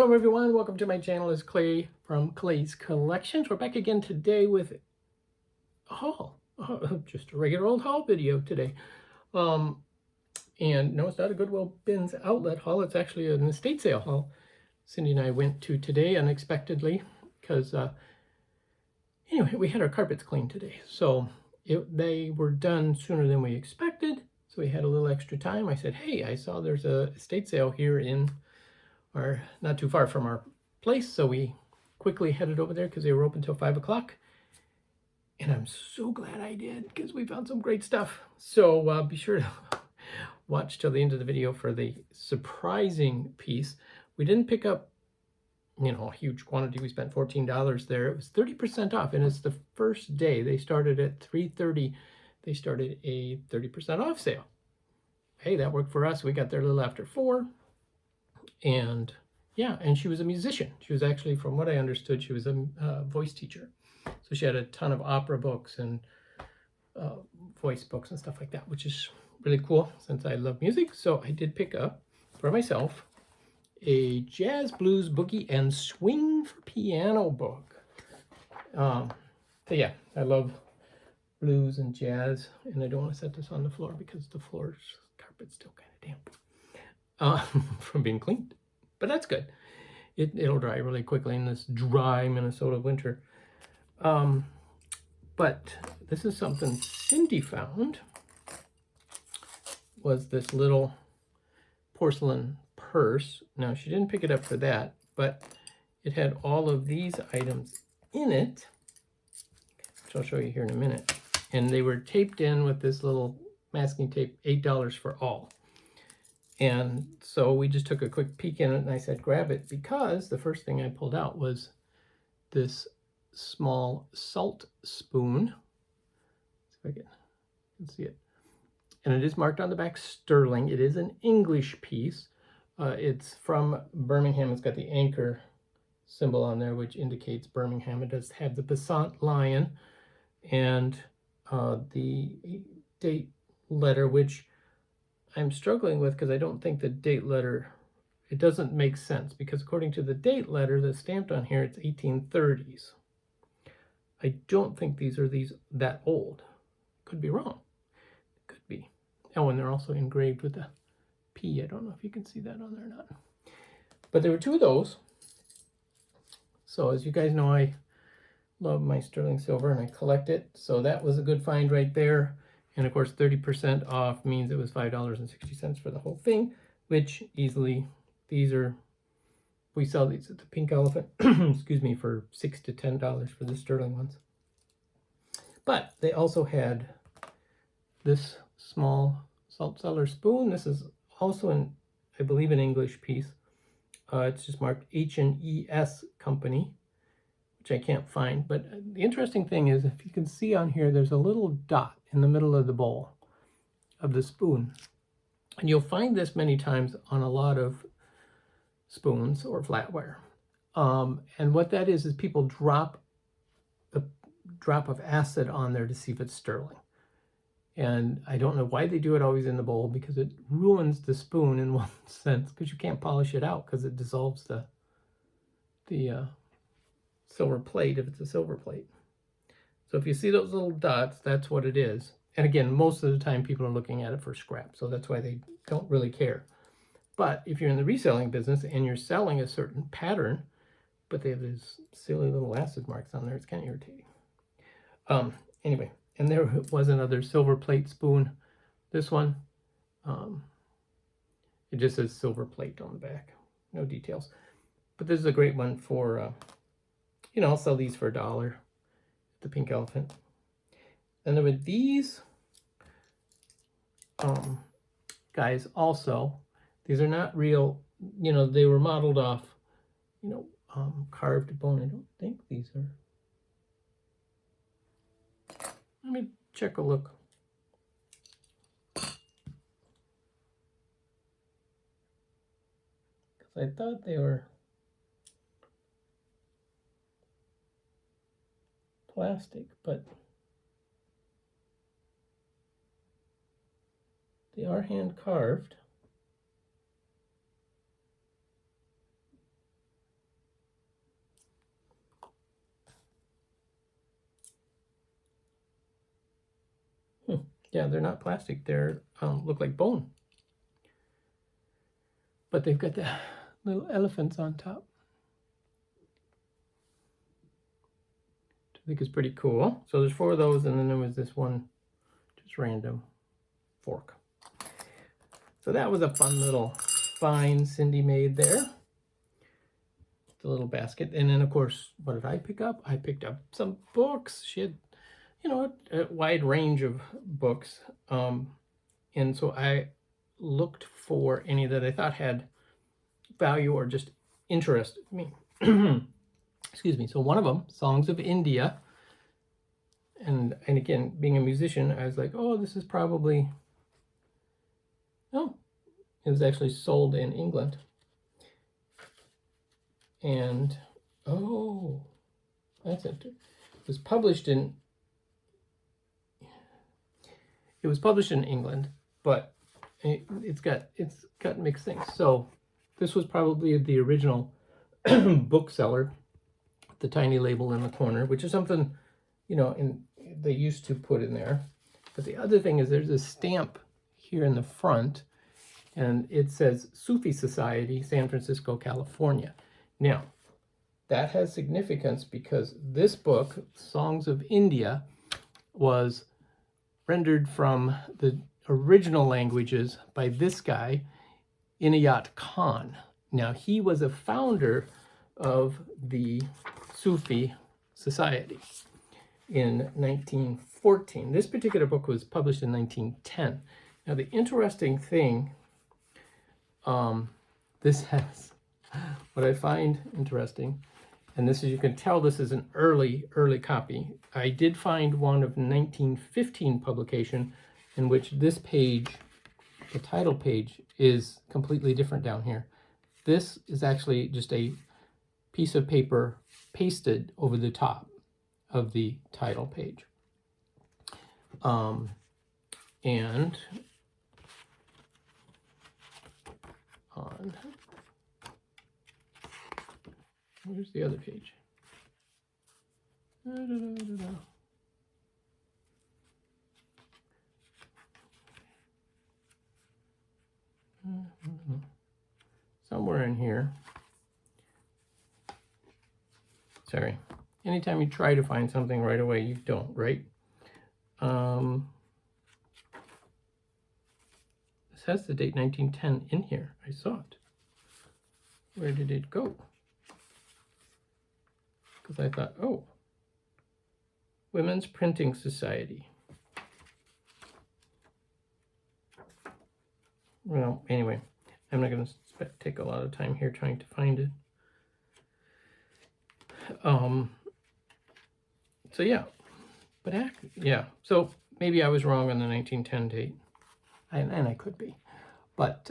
Hello everyone, welcome to my channel. It's Clay from Clay's Collections. We're back again today with a haul. Just a regular old haul video today. And no, it's not a Goodwill Bins outlet haul. It's actually an estate sale haul. Cindy and I went to today unexpectedly because anyway, we had our carpets cleaned today. So they were done sooner than we expected. So we had a little extra time. I said, hey, I saw there's a estate sale here in our, not too far from our place, so we quickly headed over there because they were open till 5 o'clock. And I'm so glad I did because we found some great stuff. So be sure to watch till the end of the video for the surprising piece. We didn't pick up, a huge quantity. We spent $14 there. It was 30% off, and it's the first day. They started at 3:30. They started a 30% off sale. Hey, that worked for us. We got there a little after 4. And yeah, and she was a musician. She was actually, from what I understood, she was a voice teacher. So she had a ton of opera books and voice books and stuff like that, which is really cool since I love music. So I did pick up for myself a jazz, blues, boogie, and swing for piano book. So yeah, I love blues and jazz, and I don't want to set this on the floor because the carpet's still kind of damp. From being cleaned, but that's good. It'll dry really quickly in this dry Minnesota winter. But this is something Cindy found, was this little porcelain purse. Now, she didn't pick it up for that, but it had all of these items in it, which I'll show you here in a minute. And they were taped in with this little masking tape, $8 for all. And so we just took a quick peek in it, and I said, grab it, because the first thing I pulled out was this small salt spoon. Let's see if I can see it. And it is marked on the back sterling. It is an English piece. It's from Birmingham. It's got the anchor symbol on there, which indicates Birmingham. It does have the Passant lion and the date letter, which I'm struggling with because I don't think the date letter, it doesn't make sense, because according to the date letter that's stamped on here, it's 1830s. I don't think these are that old. Could be wrong. Could be. Oh, and they're also engraved with a P. I don't know if you can see that on there or not. But there were 2 of those. So as you guys know, I love my sterling silver and I collect it. So that was a good find right there. And of course, 30% off means it was $5.60 for the whole thing, which easily, we sell these at the Pink Elephant, excuse me, for $6 to $10 for the sterling ones. But they also had this small salt cellar spoon. This is also I believe, an English piece. It's just marked H&ES Company, which I can't find. But the interesting thing is, if you can see on here, there's a little dot in the middle of the bowl of the spoon. And you'll find this many times on a lot of spoons or flatware. And what that is people drop a drop of acid on there to see if it's sterling. And I don't know why they do it always in the bowl, because it ruins the spoon in one sense, because you can't polish it out because it dissolves the silver plate if it's a silver plate. So if you see those little dots, that's what it is. And again, most of the time people are looking at it for scrap, so that's why they don't really care. But if you're in the reselling business and you're selling a certain pattern, but they have these silly little acid marks on there, it's kind of irritating. Anyway, and there was another silver plate spoon. This one, it just says silver plate on the back, no details. But this is a great one for, I'll sell these for $1 at the Pink Elephant. And there were these guys also. These are not real, they were modeled off, carved bone. I don't think these are. Let me check a look. Because I thought they were plastic, but they are hand carved. Yeah, they're not plastic. They're look like bone. But they've got the little elephants on top. I think is pretty cool. So there's 4 of those, and then there was this one just random fork. So that was a fun little find Cindy made there. The little basket. And then of course, what did I pick up? I picked up some books. She had, you know, a wide range of books. And so I looked for any that I thought had value or just interested me. Excuse me. So one of them, Songs of India. And again, being a musician, I was like, oh, this is probably, oh, it was actually sold in England. And, oh, that's interesting. It was published in England, but it's got mixed things. So this was probably the original bookseller, the tiny label in the corner, which is something, you know, they used to put in there. But the other thing is there's a stamp here in the front, and it says Sufi Society, San Francisco, California. Now, that has significance because this book, Songs of India, was rendered from the original languages by this guy, Inayat Khan. Now, he was a founder of the Sufi Society in 1914. This particular book was published in 1910. Now, the interesting thing, this has, what I find interesting, and this is, you can tell this is an early copy. I did find one of 1915 publication in which this page, the title page, is completely different down here. This is actually just a piece of paper pasted over the top of the title page. And on, where's the other page? Somewhere in here. Sorry. Anytime you try to find something right away, you don't, right? This has the date 1910 in here. I saw it. Where did it go? Because I thought, oh, Women's Printing Society. Well, anyway, I'm not going to take a lot of time here trying to find it. So yeah, but yeah, so maybe I was wrong on the 1910 date, and I could be, but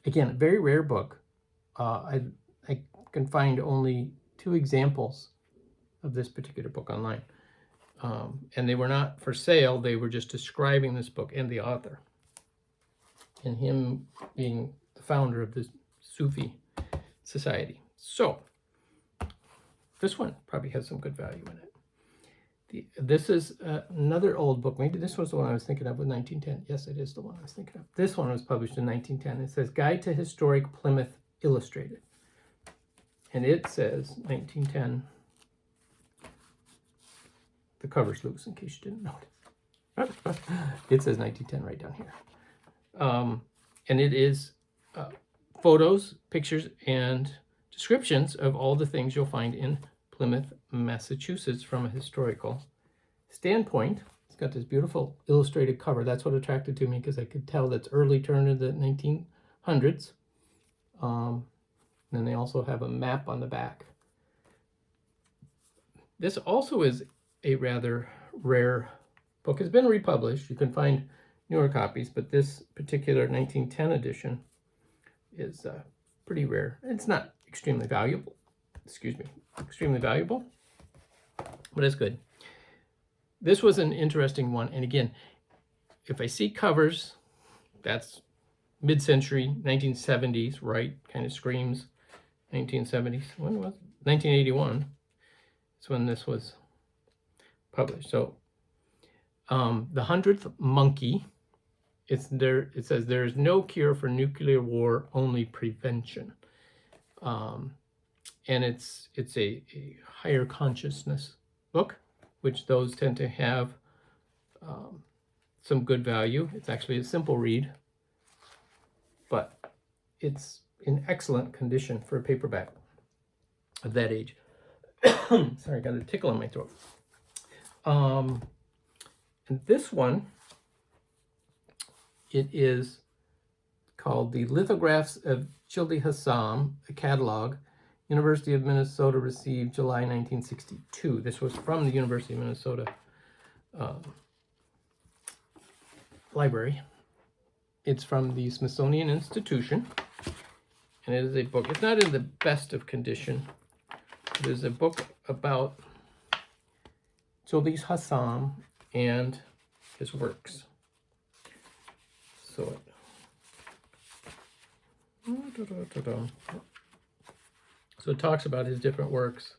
again, a very rare book. I can find only 2 examples of this particular book online, and they were not for sale. They were just describing this book and the author, and him being the founder of the Sufi Society. So this one probably has some good value in it. This is another old book. Maybe this was the one I was thinking of with 1910. Yes, it is the one I was thinking of. This one was published in 1910. It says Guide to Historic Plymouth Illustrated. And it says 1910. The cover's loose in case you didn't notice. It says 1910 right down here. And it is photos, pictures, and descriptions of all the things you'll find in Plymouth, Massachusetts from a historical standpoint. It's got this beautiful illustrated cover. That's what attracted to me, because I could tell that's early turn of the 1900s. Then they also have a map on the back. This also is a rather rare book. It's been republished. You can find newer copies, but this particular 1910 edition is pretty rare. It's not extremely valuable. Extremely valuable, but it's good. This was an interesting one. And again, if I see covers, that's mid-century, 1970s, right? Kind of screams 1970s. When was it? 1981. That's when this was published. So The 100th Monkey. It's there. It says there is no cure for nuclear war, only prevention. And it's a higher consciousness book, which those tend to have some good value. It's actually a simple read, but it's in excellent condition for a paperback of that age. Sorry, I got a tickle in my throat. And this one, it is called The Lithographs of Childi Hassam, a catalog. University of Minnesota received July 1962. This was from the University of Minnesota library. It's from the Smithsonian Institution, and it is a book. It's not in the best of condition. It is a book about Childi Hassam and his works. So it talks about his different works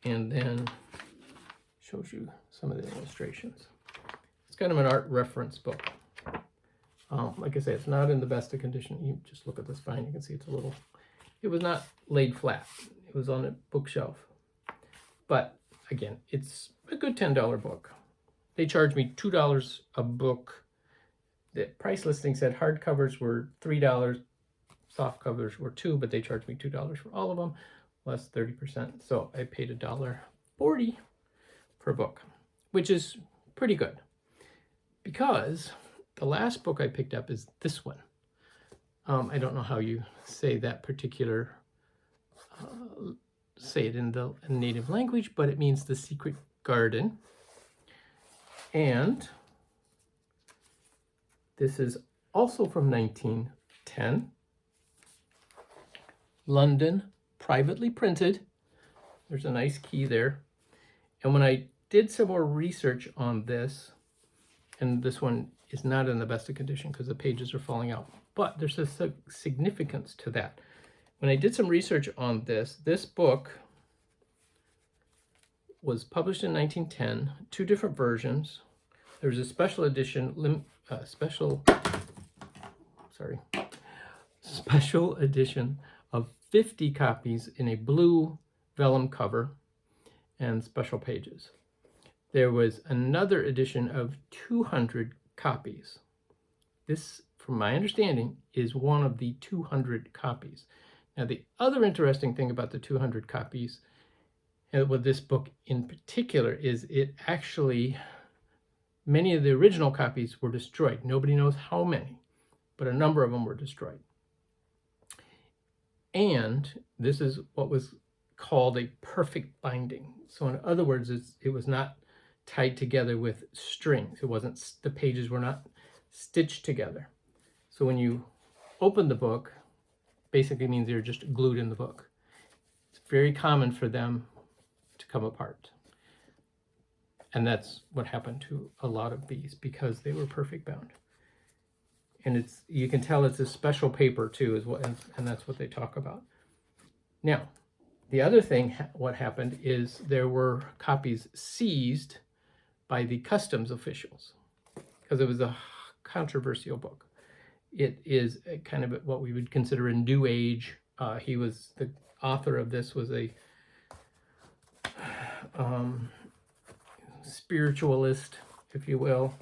and then shows you some of the illustrations. It's kind of an art reference book. Like I say, it's not in the best of condition. You just look at the spine, you can see it's a little, it was not laid flat. It was on a bookshelf. But again, it's a good $10 book. They charged me $2 a book. The price listing said hardcovers were $3, soft covers were $2, but they charged me $2 for all of them, less 30%. So I paid $1.40 per book, which is pretty good, because the last book I picked up is this one. I don't know how you say that particular, say it in the native language, but it means The Secret Garden. And this is also from 1910. London, privately printed. There's a nice key there. And when I did some more research on this, and this one is not in the best of condition because the pages are falling out, but there's a significance to that. When I did some research on this book was published in 1910, 2 different versions. There's a special edition, special edition of 50 copies in a blue vellum cover and special pages. There was another edition of 200 copies. This, from my understanding, is one of the 200 copies. Now, the other interesting thing about the 200 copies, and with this book in particular, is it actually, many of the original copies were destroyed. Nobody knows how many, but a number of them were destroyed. And this is what was called a perfect binding. So in other words, it was not tied together with strings. It wasn't, the pages were not stitched together. So when you open the book, basically means they're just glued in the book. It's very common for them to come apart. And that's what happened to a lot of these because they were perfect bound. And it's, you can tell it's a special paper too, is what, and that's what they talk about. Now, the other thing, what happened is there were copies seized by the customs officials because it was a controversial book. It is a kind of what we would consider a new age. He was, the author of this was a spiritualist, if you will.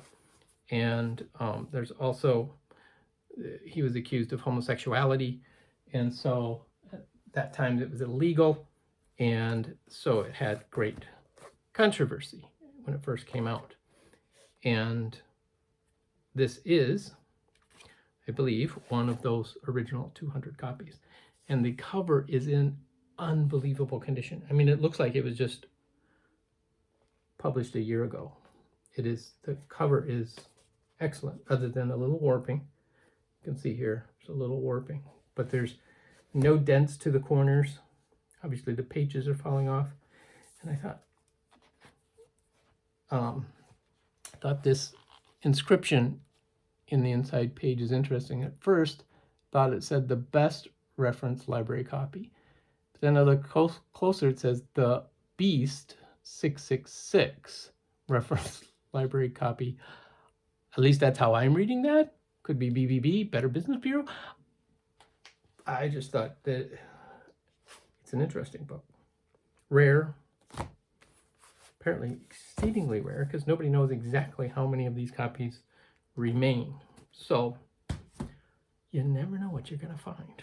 And there's also, he was accused of homosexuality. And so at that time it was illegal. And so it had great controversy when it first came out. And this is, I believe, one of those original 200 copies. And the cover is in unbelievable condition. I mean, it looks like it was just published a year ago. It is, the cover is excellent, other than a little warping. You can see here, there's a little warping, but there's no dents to the corners. Obviously the pages are falling off. And I thought this inscription in the inside page is interesting. At first, thought it said the best reference library copy. But then I look closer, it says the Beast 666 reference library copy. At least that's how I'm reading that. Could be BBB, Better Business Bureau. I just thought that it's an interesting book. Rare. Apparently exceedingly rare, because nobody knows exactly how many of these copies remain. So you never know what you're going to find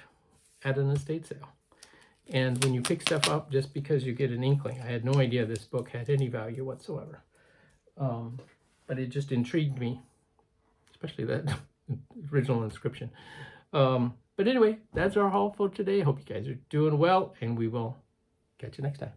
at an estate sale. And when you pick stuff up just because you get an inkling, I had no idea this book had any value whatsoever. But it just intrigued me, especially that original inscription. But anyway, that's our haul for today. I hope you guys are doing well, and we will catch you next time.